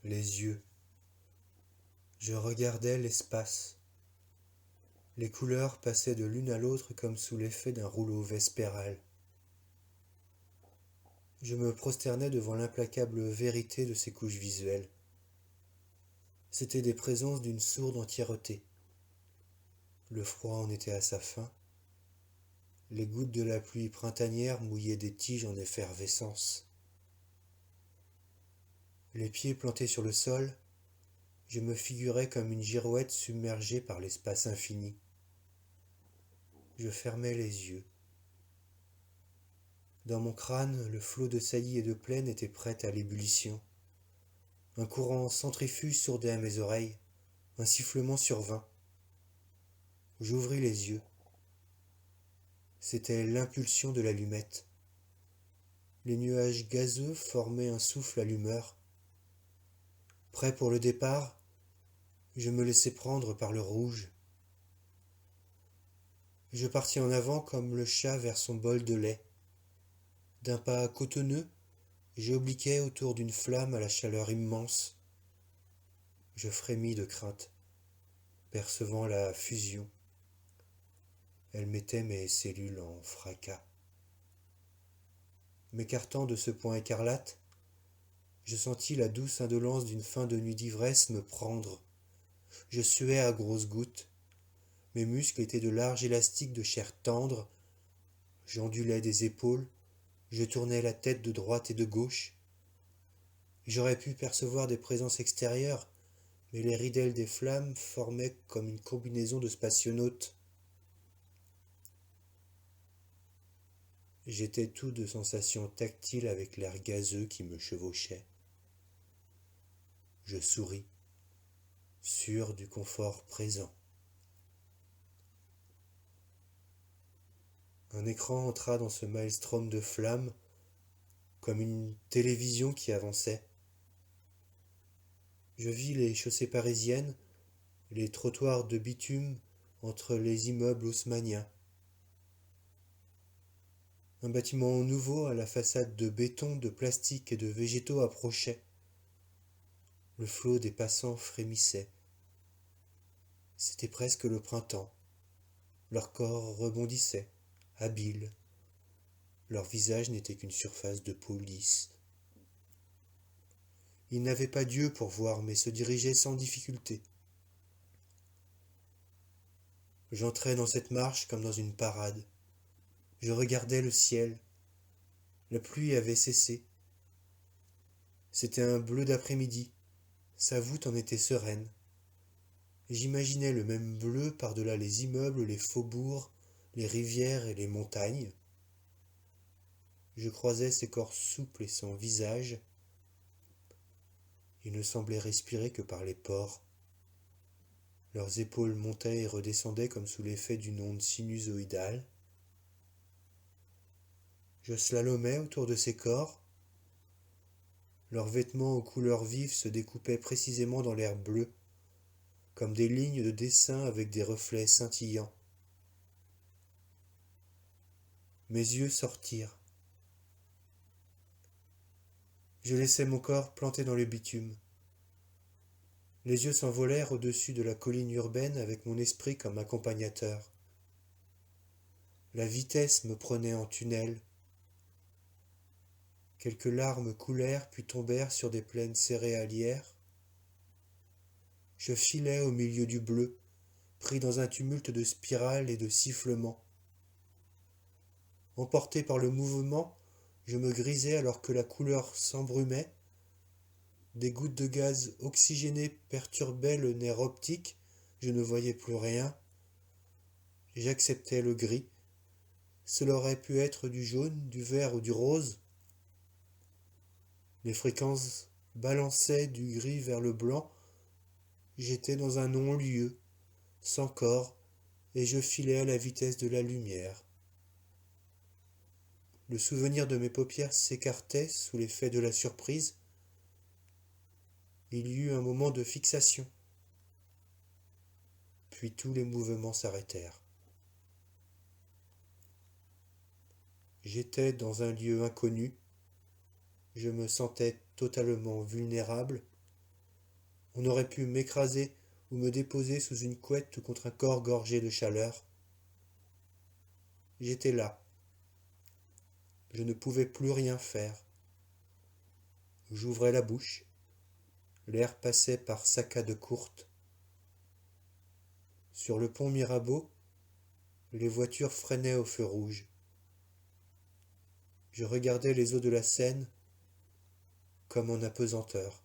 les yeux. Je regardais l'espace. Les couleurs passaient de l'une à l'autre comme sous l'effet d'un rouleau vespéral. Je me prosternais devant l'implacable vérité de ces couches visuelles. C'étaient des présences d'une sourde entièreté. Le froid en était à sa fin. Les gouttes de la pluie printanière mouillaient des tiges en effervescence. Les pieds plantés sur le sol, je me figurais comme une girouette submergée par l'espace infini. Je fermais les yeux. Dans mon crâne, le flot de saillies et de plaine était prêt à l'ébullition. Un courant centrifuge sourdait à mes oreilles, un sifflement survint. J'ouvris les yeux. C'était l'impulsion de l'allumette. Les nuages gazeux formaient un souffle allumeur. Prêt pour le départ, je me laissai prendre par le rouge. Je partis en avant comme le chat vers son bol de lait. D'un pas cotonneux, j'obliquais autour d'une flamme à la chaleur immense. Je frémis de crainte, percevant la fusion. Elle mettait mes cellules en fracas. M'écartant de ce point écarlate, je sentis la douce indolence d'une fin de nuit d'ivresse me prendre. Je suais à grosses gouttes. Mes muscles étaient de larges élastiques de chair tendre. J'ondulais des épaules. Je tournais la tête de droite et de gauche. J'aurais pu percevoir des présences extérieures, mais les ridelles des flammes formaient comme une combinaison de spationautes. J'étais tout de sensations tactiles avec l'air gazeux qui me chevauchait. Je souris, sûr du confort présent. Un écran entra dans ce maelstrom de flammes, comme une télévision qui avançait. Je vis les chaussées parisiennes, les trottoirs de bitume entre les immeubles haussmanniens. Un bâtiment nouveau à la façade de béton, de plastique et de végétaux approchait. Le flot des passants frémissait. C'était presque le printemps. Leurs corps rebondissaient, habiles. Leur visage n'était qu'une surface de peau lisse. Ils n'avaient pas d'yeux pour voir, mais se dirigeaient sans difficulté. J'entrais dans cette marche comme dans une parade. Je regardais le ciel. La pluie avait cessé. C'était un bleu d'après-midi. Sa voûte en était sereine. J'imaginais le même bleu par-delà les immeubles, les faubourgs, les rivières et les montagnes. Je croisais ces corps souples et sans visage. Ils ne semblaient respirer que par les pores. Leurs épaules montaient et redescendaient comme sous l'effet d'une onde sinusoïdale. Je slalomais autour de ces corps. Leurs vêtements aux couleurs vives se découpaient précisément dans l'air bleu, comme des lignes de dessin avec des reflets scintillants. Mes yeux sortirent. Je laissai mon corps planté dans le bitume. Les yeux s'envolèrent au-dessus de la colline urbaine avec mon esprit comme accompagnateur. La vitesse me prenait en tunnel. Quelques larmes coulèrent puis tombèrent sur des plaines céréalières. Je filais au milieu du bleu, pris dans un tumulte de spirales et de sifflements. Emporté par le mouvement, je me grisais alors que la couleur s'embrumait. Des gouttes de gaz oxygéné perturbaient le nerf optique, je ne voyais plus rien. J'acceptais le gris. Cela aurait pu être du jaune, du vert ou du rose. Les fréquences balançaient du gris vers le blanc. J'étais dans un non-lieu, sans corps, et je filais à la vitesse de la lumière. Le souvenir de mes paupières s'écartait sous l'effet de la surprise. Il y eut un moment de fixation. Puis tous les mouvements s'arrêtèrent. J'étais dans un lieu inconnu. Je me sentais totalement vulnérable. On aurait pu m'écraser ou me déposer sous une couette contre un corps gorgé de chaleur. J'étais là. Je ne pouvais plus rien faire. J'ouvrais la bouche. L'air passait par saccades courtes. Sur le pont Mirabeau, les voitures freinaient au feu rouge. Je regardais les eaux de la Seine comme en apesanteur.